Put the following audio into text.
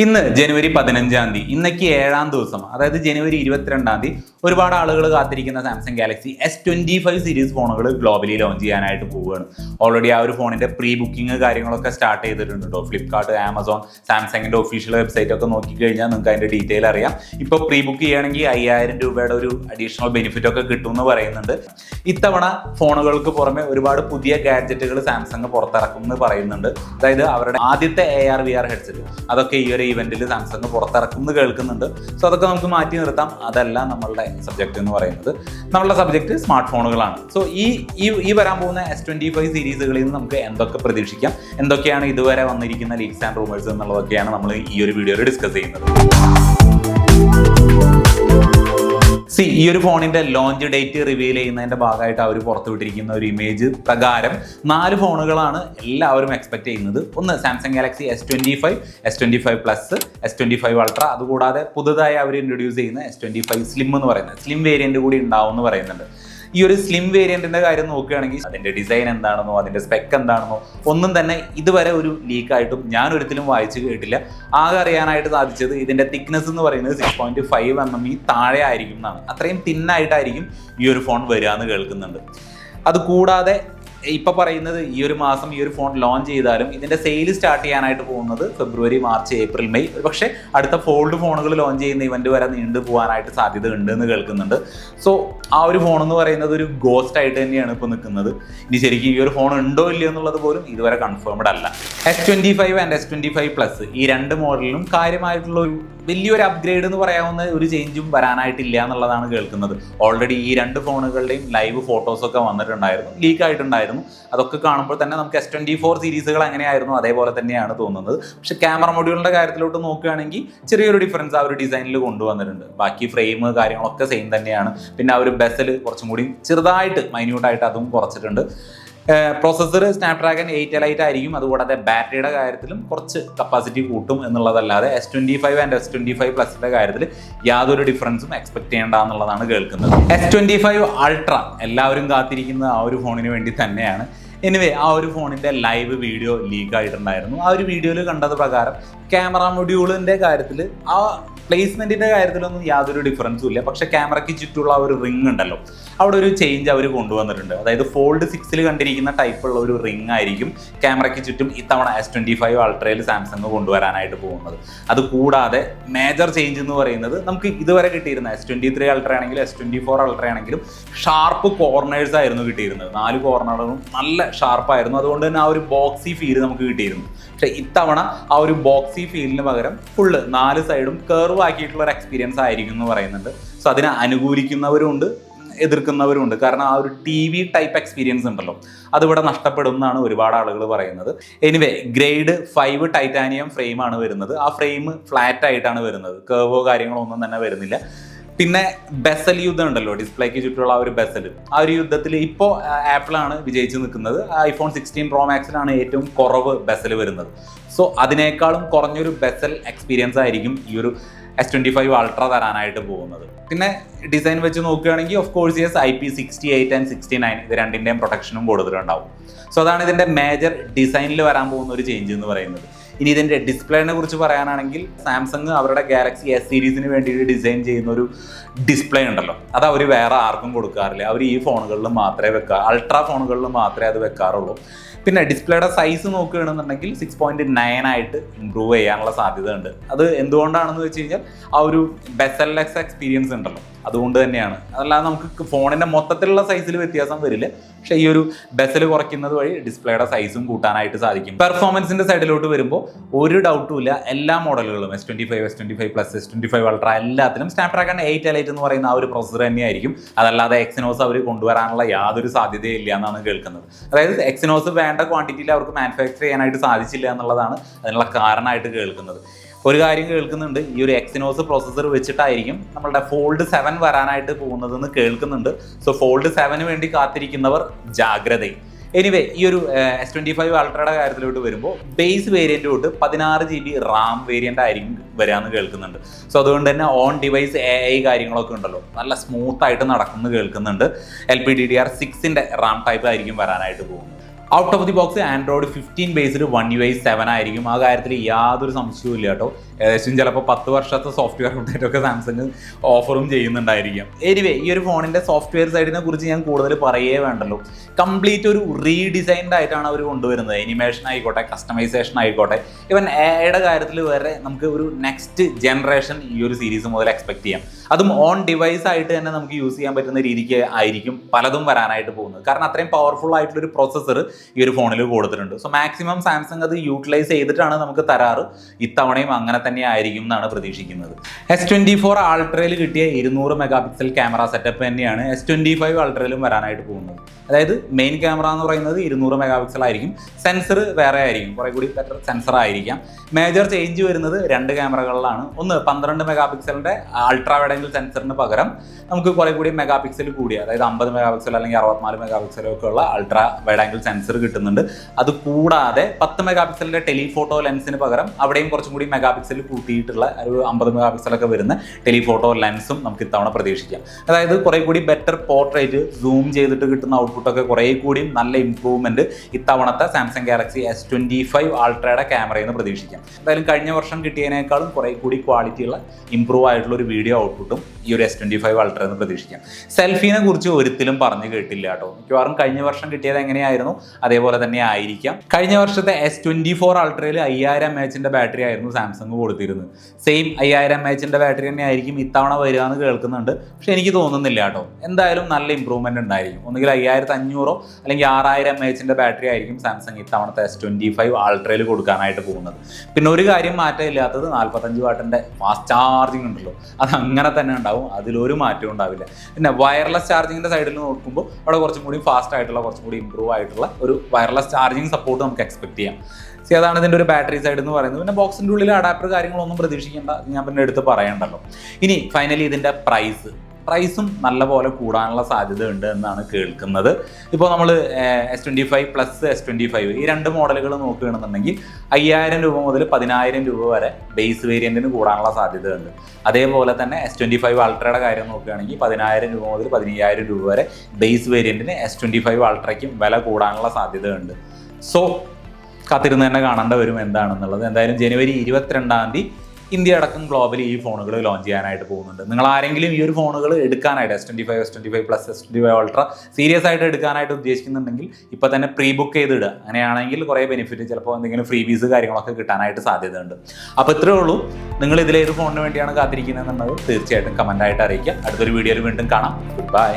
ഇന്ന് ജനുവരി 15-ാം തീയതി, ഇന്നേക്ക് 7-ാം ദിവസം, അതായത് ജനുവരി 22-ാം തീയതി ഒരുപാട് ആളുകൾ കാത്തിരിക്കുന്ന സാംസങ് ഗാലക്സി S25 സീരീസ് ഫോണുകൾ ഗ്ലോബലി ലോഞ്ച് ചെയ്യാനായിട്ട് പോവുകയാണ്. ഓൾറെഡി ആ ഒരു ഫോണിന്റെ പ്രീ ബുക്കിംഗ് കാര്യങ്ങളൊക്കെ സ്റ്റാർട്ട് ചെയ്തിട്ടുണ്ട് കേട്ടോ. ഫ്ലിപ്കാർട്ട്, ആമസോൺ, സാംസങ്ങിന്റെ ഒഫീഷ്യൽ വെബ്സൈറ്റ് ഒക്കെ നോക്കിക്കഴിഞ്ഞാൽ നിങ്ങൾക്ക് അതിന്റെ ഡീറ്റെയിൽ അറിയാം. ഇപ്പോൾ പ്രീ ബുക്ക് ചെയ്യുകയാണെങ്കിൽ 5000 രൂപയുടെ ഒരു അഡീഷണൽ ബെനിഫിറ്റ് ഒക്കെ കിട്ടുമെന്ന് പറയുന്നുണ്ട്. ഇത്തവണ ഫോണുകൾക്ക് പുറമെ ഒരുപാട് പുതിയ ഗാഡ്ജറ്റുകൾ സാംസങ് പുറത്തിറക്കും എന്ന് പറയുന്നുണ്ട്. അതായത് അവരുടെ ആദ്യത്തെ AR/VR ഹെഡ്സെറ്റ് അതൊക്കെ ഈ ഒരു ഇവന്റിൽ സാംസങ് പുറത്തിറക്കുമെന്ന് കേൾക്കുന്നുണ്ട്. സോ അതൊക്കെ നമുക്ക് മാറ്റി നിർത്താം. അതല്ല നമ്മളുടെ സബ്ജക്ട് എന്ന് പറയുന്നത്. നമ്മളുടെ സബ്ജക്ട് സ്മാർട്ട് ഫോണുകളാണ്. സോ ഈ വരാൻ പോകുന്ന S25 സീരീസുകളിൽ നിന്ന് നമുക്ക് എന്തൊക്കെ പ്രതീക്ഷിക്കാം, എന്തൊക്കെയാണ് ഇതുവരെ വന്നിരിക്കുന്ന ലീക്സ് ആൻഡ് റൂമേഴ്സ് എന്നുള്ളതൊക്കെയാണ് നമ്മൾ ഈ ഒരു വീഡിയോയിൽ ഡിസ്കസ് ചെയ്യുന്നത്. ഈ ഒരു ഫോണിന്റെ ലോഞ്ച് ഡേറ്റ് റിവീൽ ചെയ്യുന്നതിന്റെ ഭാഗമായിട്ട് അവർ പുറത്തുവിട്ടിരിക്കുന്ന ഒരു ഇമേജ് പ്രകാരം 4 ഫോണുകളാണ് എല്ലാവരും എക്സ്പെക്ട് ചെയ്യുന്നത്. ഒന്ന് Samsung Galaxy S25, S25 plus, S25 ultra, അതുകൂടാതെ പുതുതായി അവർ ഇൻട്രൊഡ്യൂസ് ചെയ്യുന്ന S25 സ്ലിം എന്ന് പറയുന്നത് സ്ലിം വേരിയന്റ് കൂടി ഉണ്ടാവും എന്ന് പറയുന്നുണ്ട്. ഈ ഒരു സ്ലിം വേരിയന്റിന്റെ കാര്യം നോക്കുകയാണെങ്കിൽ അതിന്റെ ഡിസൈൻ എന്താണെന്നോ അതിന്റെ സ്പെക്ക് എന്താണെന്നോ ഒന്നും തന്നെ ഇതുവരെ ഒരു ലീക്കായിട്ടും ഞാൻ ഒരിക്കലും വായിച്ചു കേട്ടില്ല. ആകെ അറിയാനായിട്ട് സാധിച്ചത് ഇതിന്റെ തിക്നെസ് എന്ന് പറയുന്നത് 6.5 mm താഴെ ആയിരിക്കും എന്നാണ്. അത്രയും തിന്നായിട്ടായിരിക്കും ഈ ഒരു ഫോൺ വരിക എന്ന് കേൾക്കുന്നുണ്ട്. അതുകൂടാതെ ഇപ്പൊ പറയുന്നത് ഈ ഒരു മാസം ഈ ഒരു ഫോൺ ലോഞ്ച് ചെയ്താലും ഇതിന്റെ സെയിൽ സ്റ്റാർട്ട് ചെയ്യാനായിട്ട് പോകുന്നത് ഫെബ്രുവരി, മാർച്ച്, ഏപ്രിൽ, മെയ്, പക്ഷേ അടുത്ത ഫോൾഡ് ഫോണുകൾ ലോഞ്ച് ചെയ്യുന്ന ഇവന്റ് വരെ നീണ്ടു പോകാനായിട്ട് സാധ്യത ഉണ്ട് എന്ന് കേൾക്കുന്നുണ്ട്. സോ ആ ഒരു ഫോൺ എന്ന് പറയുന്നത് ഒരു ഗോസ്റ്റ് ആയിട്ട് തന്നെയാണ് ഇപ്പോൾ നിൽക്കുന്നത്. ഇനി ശരിക്കും ഈ ഒരു ഫോൺ ഉണ്ടോ ഇല്ലയോ എന്നുള്ളത് പോലും ഇതുവരെ കൺഫേംഡ് അല്ല. S25 ആൻഡ് S25 പ്ലസ് ഈ രണ്ട് മോഡലിലും കാര്യമായിട്ടുള്ള ഒരു വലിയൊരു അപ്ഗ്രേഡ് എന്ന് പറയാവുന്ന ഒരു ചേഞ്ചും വരാനായിട്ടില്ല എന്നുള്ളതാണ് കേൾക്കുന്നത്. ഓൾറെഡി ഈ രണ്ട് ഫോണുകളുടെയും ലൈവ് ഫോട്ടോസൊക്കെ വന്നിട്ടുണ്ടായിരുന്നു, ലീക്ക് ആയിട്ടുണ്ടായിരുന്നു. അതൊക്കെ കാണുമ്പോൾ തന്നെ നമുക്ക് S24 സീരീസുകൾ എങ്ങനെയായിരുന്നു അതേപോലെ തന്നെയാണ് തോന്നുന്നത്. പക്ഷെ ക്യാമറ മൊഡ്യൂളിന്റെ കാര്യത്തിലോട്ട് നോക്കുകയാണെങ്കിൽ ചെറിയൊരു ഡിഫറൻസ് ആ ഒരു ഡിസൈനിൽ കൊണ്ടുവന്നിട്ടുണ്ട്. ബാക്കി ഫ്രെയിം കാര്യങ്ങളൊക്കെ സെയിം തന്നെയാണ്. പിന്നെ ആ ഒരു ബെസൽ കുറച്ചും കൂടി ചെറുതായിട്ട് മൈന്യൂട്ടായിട്ട് അതും കുറച്ചിട്ടുണ്ട്. പ്രോസസ്സർ സ്നാപ്ഡ്രാഗൺ 8 Elite ആയിരിക്കും. അതുകൂടാതെ ബാറ്ററിയുടെ കാര്യത്തിലും കുറച്ച് കപ്പാസിറ്റി കൂട്ടും എന്നുള്ളതല്ലാതെ S25 ആൻഡ് S25 പ്ലസിന്റെ കാര്യത്തിൽ യാതൊരു ഡിഫറൻസും എക്സ്പെക്ട് ചെയ്യേണ്ട എന്നുള്ളതാണ് കേൾക്കുന്നത്. S25 അൾട്ര എല്ലാവരും കാത്തിരിക്കുന്ന ആ ഒരു ഫോണിന് വേണ്ടി തന്നെയാണ്. എനിവേ ആ ഒരു ഫോണിന്റെ ലൈവ് വീഡിയോ ലീക്ക് ആയിട്ടുണ്ടായിരുന്നു. ആ ഒരു വീഡിയോയിൽ കണ്ടത് പ്രകാരം ക്യാമറ മൊഡ്യൂളിന്റെ കാര്യത്തിൽ ആ പ്ലേസ്മെന്റിന്റെ കാര്യത്തിലൊന്നും യാതൊരു ഡിഫറൻസും ഇല്ല. പക്ഷെ ക്യാമറയ്ക്ക് ചുറ്റുള്ള ഒരു റിംഗ് ഉണ്ടല്ലോ, അവിടെ ഒരു ചേഞ്ച് അവർ കൊണ്ടുവന്നിട്ടുണ്ട്. അതായത് ഫോൾഡ് 6-ൽ കണ്ടിരിക്കുന്ന ടൈപ്പുള്ള ഒരു റിംഗ് ആയിരിക്കും ക്യാമറയ്ക്ക് ചുറ്റും ഇത്തവണ S25 അൾട്രയിൽ സാംസങ് കൊണ്ടുവരാനായിട്ട് പോകുന്നത്. അതുകൂടാതെ മേജർ ചേഞ്ച് എന്ന് പറയുന്നത് നമുക്ക് ഇതുവരെ കിട്ടിയിരുന്ന S23 അൾട്ര ആണെങ്കിലും S24 അൾട്ര ആണെങ്കിലും ഷാർപ്പ് കോർണേഴ്സ് ആയിരുന്നു കിട്ടിയിരുന്നത്. 4 കോർണറും നല്ല ഷാർപ്പായിരുന്നു. അതുകൊണ്ട് തന്നെ ആ ഒരു ബോക്സി ഫീൽ നമുക്ക് കിട്ടിയിരുന്നു. പക്ഷെ ഇത്തവണ ആ ഒരു ബോക്സി ഫീലിന് പകരം ഫുള്ള് 4 സൈഡും കർവ് ആക്കിയിട്ടുള്ള ഒരു എക്സ്പീരിയൻസ് ആയിരിക്കും എന്ന് പറയുന്നുണ്ട്. സോ അതിനെ അനുകൂലിക്കുന്നവരുണ്ട്, എതിർക്കുന്നവരുണ്ട്. കാരണം ആ ഒരു TV ടൈപ്പ് എക്സ്പീരിയൻസ് ഉണ്ടല്ലോ, അതിവിടെ നഷ്ടപ്പെടും എന്നാണ് ഒരുപാട് ആളുകൾ പറയുന്നത്. എനിവേ ഗ്രേഡ് 5 ടൈറ്റാനിയം ഫ്രെയിമാണ് വരുന്നത്. ആ ഫ്രെയിം ഫ്ലാറ്റ് ആയിട്ടാണ് വരുന്നത്, കർവോ കാര്യങ്ങളോ ഒന്നും തന്നെ വരുന്നില്ല. പിന്നെ ബെസൽ യുദ്ധം ഉണ്ടല്ലോ, ഡിസ്പ്ലേക്ക് ചുറ്റുള്ള ആ ഒരു ബെസൽ, ആ ഒരു യുദ്ധത്തിൽ ഇപ്പോൾ ആപ്പിളാണ് വിജയിച്ച് നിൽക്കുന്നത്. iPhone 16 Pro Maxലാണ് ഏറ്റവും കുറവ് ബെസൽ വരുന്നത്. സോ അതിനേക്കാളും കുറഞ്ഞൊരു ബെസൽ എക്സ്പീരിയൻസ് ആയിരിക്കും ഈ ഒരു S25 അൾട്ര തരാനായിട്ട് പോകുന്നത്. പിന്നെ ഡിസൈൻ വെച്ച് നോക്കുകയാണെങ്കിൽ ഓഫ് കോഴ്സ് IP68 ആൻഡ് 69 ഇത് രണ്ടിൻ്റെയും പ്രൊട്ടക്ഷനും കൊടുത്തിട്ടുണ്ടാവും. സോ അതാണ് ഇതിൻ്റെ മേജർ ഡിസൈനിൽ വരാൻ പോകുന്ന ഒരു ചേഞ്ച് എന്ന് പറയുന്നത്. ഇനി ഇതിൻ്റെ ഡിസ്പ്ലേനെ കുറിച്ച് പറയാനാണെങ്കിൽ സാംസങ് അവരുടെ ഗാലക്സി S സീരീസിന് വേണ്ടിയിട്ട് ഡിസൈൻ ചെയ്യുന്ന ഒരു ഡിസ്പ്ലേ ഉണ്ടല്ലോ, അത് അവർ വേറെ ആർക്കും കൊടുക്കാറില്ല. അവർ ഈ ഫോണുകളിൽ മാത്രമേ അൾട്ര ഫോണുകളിൽ മാത്രമേ അത് വെക്കാറുള്ളൂ. പിന്നെ ഡിസ്പ്ലേയുടെ സൈസ് നോക്കുകയാണെന്നുണ്ടെങ്കിൽ 6.9 ആയിട്ട് ഇമ്പ്രൂവ് ചെയ്യാനുള്ള സാധ്യത ഉണ്ട്. അത് എന്തുകൊണ്ടാണെന്ന് വെച്ച് കഴിഞ്ഞാൽ ആ ഒരു ബെസൽലെസ് എക്സ്പീരിയൻസ് ഉണ്ടല്ലോ, അതുകൊണ്ട് തന്നെയാണ്. അതല്ലാതെ നമുക്ക് ഫോണിന്റെ മൊത്തത്തിലുള്ള സൈസിൽ വ്യത്യാസം വരില്ല. പക്ഷേ ഈ ഒരു ബെസൽ കുറയ്ക്കുന്നത് വഴി ഡിസ്പ്ലേയുടെ സൈസും കൂട്ടാനായിട്ട് സാധിക്കും. പെർഫോമൻസിന്റെ സൈഡിലോട്ട് വരുമ്പോൾ ഒരു ഡൗട്ടും ഇല്ല, എല്ലാ മോഡലുകളും S25, S25 plus, S25 ultra എല്ലാത്തിനും സ്നാപ്ഡ്രാഗൺ 8 Elite എന്ന് പറയുന്ന ആ ഒരു പ്രൊസസ്സർ തന്നെയായിരിക്കും. അതല്ലാതെ എക്സിനോസ് അവർ കൊണ്ടുവരാനുള്ള യാതൊരു സാധ്യതയില്ല എന്നാണ് കേൾക്കുന്നത്. അതായത് എക്സിനോസ് വേണ്ട ക്വാണ്ടിറ്റിയിൽ അവർക്ക് മാനുഫാക്ചർ ചെയ്യാനായിട്ട് സാധിച്ചില്ല എന്നുള്ളതാണ് അതിനുള്ള കാരണമായിട്ട് കേൾക്കുന്നത്. ഒരു കാര്യം കേൾക്കുന്നുണ്ട്, ഈ ഒരു എക്സിനോസ് പ്രോസസ്സർ വെച്ചിട്ടായിരിക്കും നമ്മളുടെ ഫോൾഡ് 7 വരാനായിട്ട് പോകുന്നതെന്ന് കേൾക്കുന്നുണ്ട്. സോ ഫോൾഡ് 7 വേണ്ടി കാത്തിരിക്കുന്നവർ ജാഗ്രതയും. എനിവേ ഈ ഒരു S25 അൾട്രയുടെ കാര്യത്തിലോട്ട് വരുമ്പോൾ ബേസ് വേരിയന്റ് തൊട്ട് 16 GB റാം വേരിയന്റ് ആയിരിക്കും വരാമെന്ന് കേൾക്കുന്നുണ്ട്. സോ അതുകൊണ്ട് തന്നെ ഓൺ ഡിവൈസ് AI കാര്യങ്ങളൊക്കെ ഉണ്ടല്ലോ, നല്ല സ്മൂത്ത് ആയിട്ട് നടക്കുമെന്ന് കേൾക്കുന്നുണ്ട്. LPDDR6 റാം ടൈപ്പ് ആയിരിക്കും വരാനായിട്ട് പോകുന്നത്. Out of the box Android 15 based One UI 7 ആയിരിക്കും. ആ കാര്യത്തിൽ യാതൊരു സംശയവും ഇല്ല കേട്ടോ. ഏകദേശം ചിലപ്പോൾ 10 വർഷത്തെ സോഫ്റ്റ്വെയർ അപ്ഡേറ്റ് ഒക്കെ സാംസങ് ഓഫറും ചെയ്യുന്നുണ്ടായിരിക്കും. എനിവേ ഈ ഒരു ഫോണിൻ്റെ സോഫ്റ്റ്വെയർ സൈഡിനെ കുറിച്ച് ഞാൻ കൂടുതൽ പറയേ വേണ്ടല്ലോ. കംപ്ലീറ്റ് ഒരു റീഡിസൈൻഡ് ആയിട്ടാണ് അവർ കൊണ്ടുവരുന്നത്. അനിമേഷൻ ആയിക്കോട്ടെ, കസ്റ്റമൈസേഷൻ ആയിക്കോട്ടെ, ഇവൻ എയുടെ കാര്യത്തിൽ വരെ നമുക്ക് ഒരു നെക്സ്റ്റ് ജനറേഷൻ ഈ ഒരു സീരീസ് മുതൽ എക്സ്പെക്ട് ചെയ്യാം. അതും ഓൺ ഡിവൈസ് ആയിട്ട് തന്നെ നമുക്ക് യൂസ് ചെയ്യാൻ പറ്റുന്ന രീതിക്ക് ആയിരിക്കും പലതും വരാനായിട്ട് പോകുന്നത്. കാരണം അത്രയും പവർഫുൾ ആയിട്ടുള്ളൊരു പ്രോസസ്സർ ഈ ഒരു ഫോണിൽ കൊടുത്തിട്ടുണ്ട്. സോ മാക്സിമം സാംസങ് അത് യൂട്ടിലൈസ് ചെയ്തിട്ടാണ് നമുക്ക് തരാറ്. ഇത്തവണയും അങ്ങനെ തന്നെ ആയിരിക്കും എന്നാണ് പ്രതീക്ഷിക്കുന്നത്. S24 അൾട്രയിൽ കിട്ടിയ 200 മെഗാ പിക്സൽ ക്യാമറ സെറ്റപ്പ് തന്നെയാണ് S25 അൾട്രയിലും വരാനായിട്ട് പോകുന്നത്. അതായത് മെയിൻ ക്യാമറ എന്ന് പറയുന്നത് 200 മെഗാ പിക്സൽ ആയിരിക്കും. സെൻസർ വേറെ ആയിരിക്കും, കുറെ കൂടി ബെറ്റർ സെൻസർ ആയിരിക്കാം. മേജർ ചേഞ്ച് വരുന്നത് 2 ക്യാമറകളിലാണ്. ഒന്ന് 12 മെഗാ പിക്സലിന്റെ അൾട്രാ വൈഡ് ആംഗിൾ സെൻസറിന് പകരം നമുക്ക് കുറെ കൂടി മെഗാ പിക്സൽ കൂടിയ, അതായത് 50 മെഗാ പിക്സൽ അല്ലെങ്കിൽ 64 മെഗാ പിക്സലൊക്കെ ഉള്ള അൾട്രാ വൈഡ് ആംഗിൾ സെൻസർ കിട്ടുന്നുണ്ട്. അത് കൂടാതെ 10 മെഗാ പിക്സലിന്റെ ടെലിഫോട്ടോ ലെൻസിന് പകരം അവിടെയും കുറച്ചും കൂടി മെഗാ പിക്സൽ കൂട്ടിയിട്ടുള്ള ഒരു 50 മെഗാ പിക്സലൊക്കെ വരുന്ന ടെലിഫോട്ടോ ലെൻസും നമുക്ക് ഇത്തവണ പ്രതീക്ഷിക്കാം. അതായത് കുറെ കൂടി ബെറ്റർ പോർട്രേറ്റ് സൂം ചെയ്തിട്ട് കിട്ടുന്ന ഔട്ട്പുട്ടൊക്കെ കുറെ കൂടി നല്ല ഇംപ്രൂവ്മെന്റ് ഇത്തവണത്തെ സാംസങ് ഗാലക്സി S25 അൾട്രയുടെ ക്യാമറയിൽ നിന്ന് പ്രതീക്ഷിക്കാം. എന്തായാലും കഴിഞ്ഞ വർഷം കിട്ടിയതിനേക്കാളും കുറെ കൂടി ക്വാളിറ്റിയുള്ള ഇംപ്രൂവ് ആയിട്ടുള്ള ഒരു വീഡിയോ ഔട്ട്പുട്ടും ഈ ഒരു S25 അൾട്ര എന്ന് പ്രതീക്ഷിക്കാം. സെൽഫിനെ കുറിച്ച് ഒരിക്കലും പറഞ്ഞു കേട്ടില്ല കേട്ടോ. മിക്കവാറും കഴിഞ്ഞ വർഷം കിട്ടിയത് എങ്ങനെയായിരുന്നു അതേപോലെ തന്നെ ആയിരിക്കാം. കഴിഞ്ഞ വർഷത്തെ S24 അൾട്രയിൽ 5000 mAh ബാറ്ററി ആയിരുന്നു സാംസങ് കൊടുത്തിരുന്നത്. സെയിം 5000 mAh ബാറ്ററി തന്നെ ആയിരിക്കും ഇത്തവണ വരിക എന്ന് കേൾക്കുന്നുണ്ട്. പക്ഷെ എനിക്ക് തോന്നുന്നില്ല കേട്ടോ. എന്തായാലും നല്ല ഇംപ്രൂവ്മെന്റ് ഉണ്ടായിരിക്കും. ഒന്നുകിൽ 5500 അല്ലെങ്കിൽ 6000 mAh ബാറ്ററി ആയിരിക്കും സാംസങ് ഇത്തവണത്തെ S25 അൾട്രയിൽ കൊടുക്കാനായിട്ട് പോകുന്നത്. പിന്നെ ഒരു കാര്യം മാറ്റമില്ലാത്തത് 45 വാട്ടിന്റെ ഫാസ്റ്റ് ചാർജിങ് ഉണ്ടല്ലോ, അത് അങ്ങനെ തന്നെ ഉണ്ടാവും. അതിലൊരു മാറ്റവും ഉണ്ടാവില്ല. പിന്നെ വയർലെസ് ചാർജിങ്ങിന്റെ സൈഡിൽ നോക്കുമ്പോൾ അവിടെ കുറച്ചും കൂടി ഫാസ്റ്റ് ആയിട്ടുള്ള, കുറച്ചും കൂടി ഇംപ്രൂവ് ആയിട്ടുള്ള ഒരു വയർലെസ് ചാർജിങ് സപ്പോർട്ട് നമുക്ക് എക്സ്പെക്ട് ചെയ്യാം. അതാണ് ഇതിൻ്റെ ഒരു ബാറ്ററി സൈഡ് എന്ന് പറയുന്നത്. പിന്നെ ബോക്സിൻ്റെ ഉള്ളിൽ അഡാപ്റ്റർ കാര്യങ്ങളൊന്നും പ്രതീക്ഷിക്കേണ്ട, ഞാൻ പിന്നെ എടുത്ത് പറയണ്ടല്ലോ. ഇനി ഫൈനലി ഇതിൻ്റെ പ്രൈസും നല്ലപോലെ കൂടാനുള്ള സാധ്യത ഉണ്ട് എന്നാണ് കേൾക്കുന്നത്. ഇപ്പോൾ നമ്മൾ S25 പ്ലസ് S25 ഈ 2 മോഡലുകൾ നോക്കുകയാണെന്നുണ്ടെങ്കിൽ 5000 രൂപ മുതൽ 10000 രൂപ വരെ ബേസ് വേരിയൻറ്റിന് കൂടാനുള്ള സാധ്യത ഉണ്ട്. അതേപോലെ തന്നെ S25 അൾട്രയുടെ കാര്യം നോക്കുകയാണെങ്കിൽ 10000 രൂപ മുതൽ 15000 രൂപ വരെ ബേസ് വേരിയൻറ്റിന് S25 അൾട്രയ്ക്കും വില കൂടാനുള്ള സാധ്യത ഉണ്ട്. സോ കാത്തിരുന്ന് തന്നെ കാണേണ്ട വരും എന്താണെന്നുള്ളത്. എന്തായാലും ജനുവരി 22-ാം തീയതി ഇന്ത്യ അടക്കം ഗ്ലോബലി ഈ ഫോണുകൾ ലോഞ്ച് ചെയ്യാനായിട്ട് പോകുന്നുണ്ട്. നിങ്ങൾ ആരെങ്കിലും ഈ ഒരു ഫോണുകൾ എടുക്കാനായിട്ട് S25 plus S25 ultra serious ആയിട്ട് എടുക്കാനായിട്ട് ഉദ്ദേശിക്കുന്നുണ്ടെങ്കിൽ ഇപ്പോൾ തന്നെ പ്രീ ബുക്ക് ചെയ്തിടുക. അങ്ങനെയാണെങ്കിൽ കുറേ ബെനിഫിറ്റ്, ചിലപ്പോൾ എന്തെങ്കിലും ഫ്രീ ബീസ് കാര്യങ്ങളൊക്കെ കിട്ടാനായിട്ട് സാധ്യതയുണ്ട്. അപ്പോൾ ഇത്രയേ ഉള്ളൂ. നിങ്ങൾ ഇതിലേത് ഫോണിന് വേണ്ടിയാണ് കാത്തിരിക്കുന്നത് എന്നുള്ളത് തീർച്ചയായിട്ടും കമൻ്റായിട്ട് അറിയിക്കുക. അടുത്തൊരു വീഡിയോയിൽ വീണ്ടും കാണാം. Good bye.